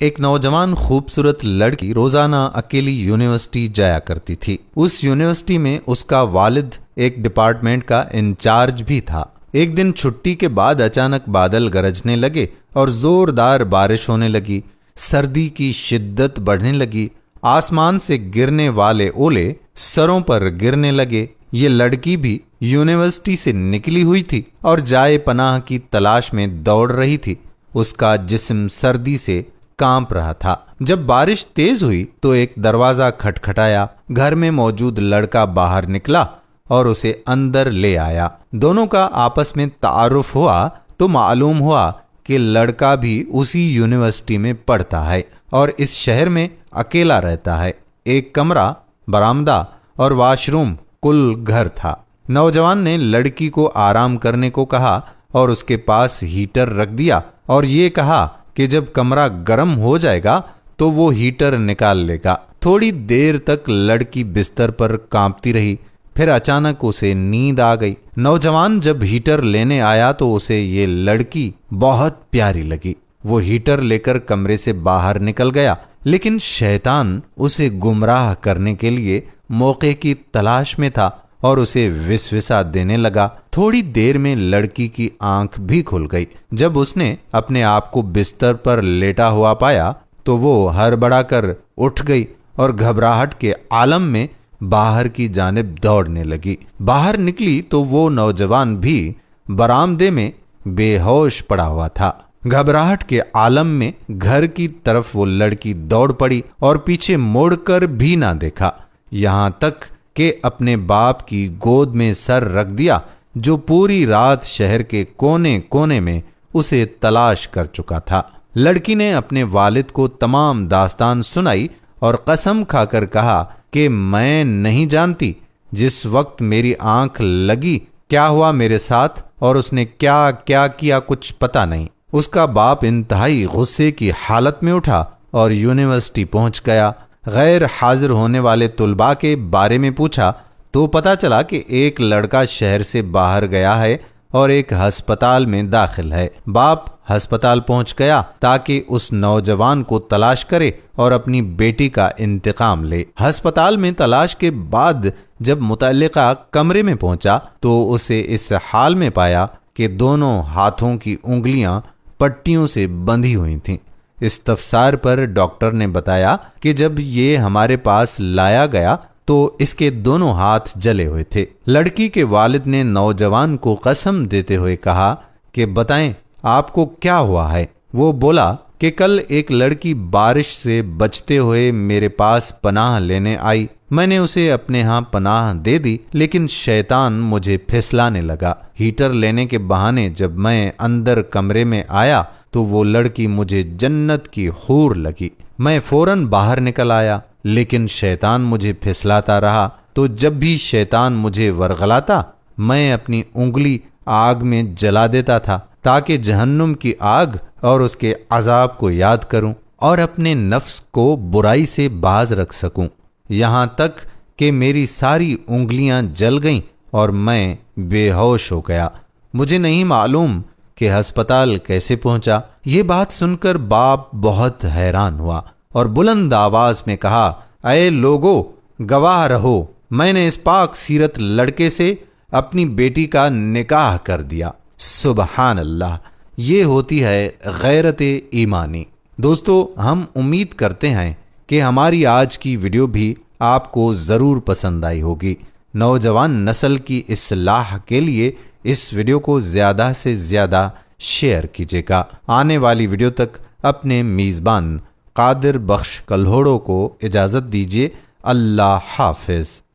एक नौजवान खूबसूरत लड़की रोजाना अकेली यूनिवर्सिटी जाया करती थी। उस यूनिवर्सिटी में उसका वालिद एक डिपार्टमेंट का इंचार्ज भी था। एक दिन छुट्टी के बाद अचानक बादल गरजने लगे और जोरदार बारिश होने लगी। सर्दी की शिद्दत बढ़ने लगी। आसमान से गिरने वाले ओले सरों पर गिरने लगे। ये लड़की भी यूनिवर्सिटी से निकली हुई थी और जाए पनाह की तलाश में दौड़ रही थी। उसका जिस्म सर्दी से कांप रहा था। जब बारिश तेज हुई तो एक दरवाजा खटखटाया। घर में मौजूद लड़का बाहर निकला और उसे अंदर ले आया। दोनों का आपस में तारुफ हुआ तो मालूम हुआ कि लड़का भी उसी यूनिवर्सिटी में पढ़ता है और इस शहर में अकेला रहता है। एक कमरा, बरामदा और वॉशरूम कुल घर था। नौजवान ने लड़की को आराम करने को कहा और उसके पास हीटर रख दिया और ये कहा कि जब कमरा गर्म हो जाएगा तो वो हीटर निकाल लेगा। थोड़ी देर तक लड़की बिस्तर पर कांपती रही। फिर अचानक उसे नींद आ गई। नौजवान जब हीटर लेने आया तो उसे ये लड़की बहुत प्यारी लगी। वो हीटर लेकर कमरे से बाहर निकल गया, लेकिन शैतान उसे गुमराह करने के लिए मौके की तलाश में था और उसे विसविसा देने लगा। थोड़ी देर में लड़की की आंख भी खुल गई। जब उसने अपने आप को बिस्तर पर लेटा हुआ पाया तो वो हड़बड़ाकर उठ गई और घबराहट के आलम में बाहर की जानिब दौड़ने लगी। बाहर निकली तो वो नौजवान भी बरामदे में बेहोश पड़ा हुआ था। घबराहट के आलम में घर की तरफ वो लड़की दौड़ पड़ी और पीछे मुड़कर भी ना देखा, यहां तक कि अपने बाप की गोद में सर रख दिया, जो पूरी रात शहर के कोने कोने में उसे तलाश कर चुका था। लड़की ने अपने वालिद को तमाम दास्तान सुनाई और कसम खाकर कहा कि मैं नहीं जानती जिस वक्त मेरी आंख लगी क्या हुआ मेरे साथ और उसने क्या क्या किया कुछ पता नहीं। उसका बाप इंतहाई गुस्से की हालत में उठा और यूनिवर्सिटी पहुंच गया। गैर हाजिर होने वाले तुलबा के बारे में पूछा तो पता चला कि एक लड़का शहर से बाहर गया है और एक अस्पताल में दाखिल है। बाप अस्पताल पहुंच गया ताकि उस नौजवान को तलाश करे और अपनी बेटी का इंतकाम ले। अस्पताल में तलाश के बाद जब मुतल्लिका कमरे में पहुंचा तो उसे इस हाल में पाया कि दोनों हाथों की उंगलियां पट्टियों से बंधी हुई थीं। इस्तफसार पर डॉक्टर ने बताया कि जब ये हमारे पास लाया गया तो इसके दोनों हाथ जले हुए थे। लड़की के वालिद ने नौजवान को कसम देते हुए कहा कि बताएं आपको क्या हुआ है। वो बोला कि कल एक लड़की बारिश से बचते हुए मेरे पास पनाह लेने आई। मैंने उसे अपने यहाँ पनाह दे दी, लेकिन शैतान मुझे फिसलाने लगा। हीटर लेने के बहाने जब मैं अंदर कमरे में आया तो वो लड़की मुझे जन्नत की हूर लगी। मैं फौरन बाहर निकल आया, लेकिन शैतान मुझे फिसलाता रहा। तो जब भी शैतान मुझे वरगलाता मैं अपनी उंगली आग में जला देता था ताकि जहन्नुम की आग और उसके अजाब को याद करूं और अपने नफ्स को बुराई से बाज रख सकूं। यहां तक कि मेरी सारी उंगलियां जल गईं और मैं बेहोश हो गया। मुझे नहीं मालूम कि अस्पताल कैसे पहुंचा। ये बात सुनकर बाप बहुत हैरान हुआ और बुलंद आवाज में कहा, अये लोगो, गवाह रहो, मैंने इस पाक सीरत लड़के से अपनी बेटी का निकाह कर दिया। सुबहान अल्लाह, ये होती है गैरत ईमानी। दोस्तों, हम उम्मीद करते हैं कि हमारी आज की वीडियो भी आपको ज़रूर पसंद आई होगी। नौजवान नस्ल की इस्लाह के लिए इस वीडियो को ज़्यादा से ज़्यादा शेयर कीजिएगा। आने वाली वीडियो तक अपने मेज़बान कादिर बख्श कल्होड़ो को इजाज़त दीजिए। अल्लाह हाफिज़।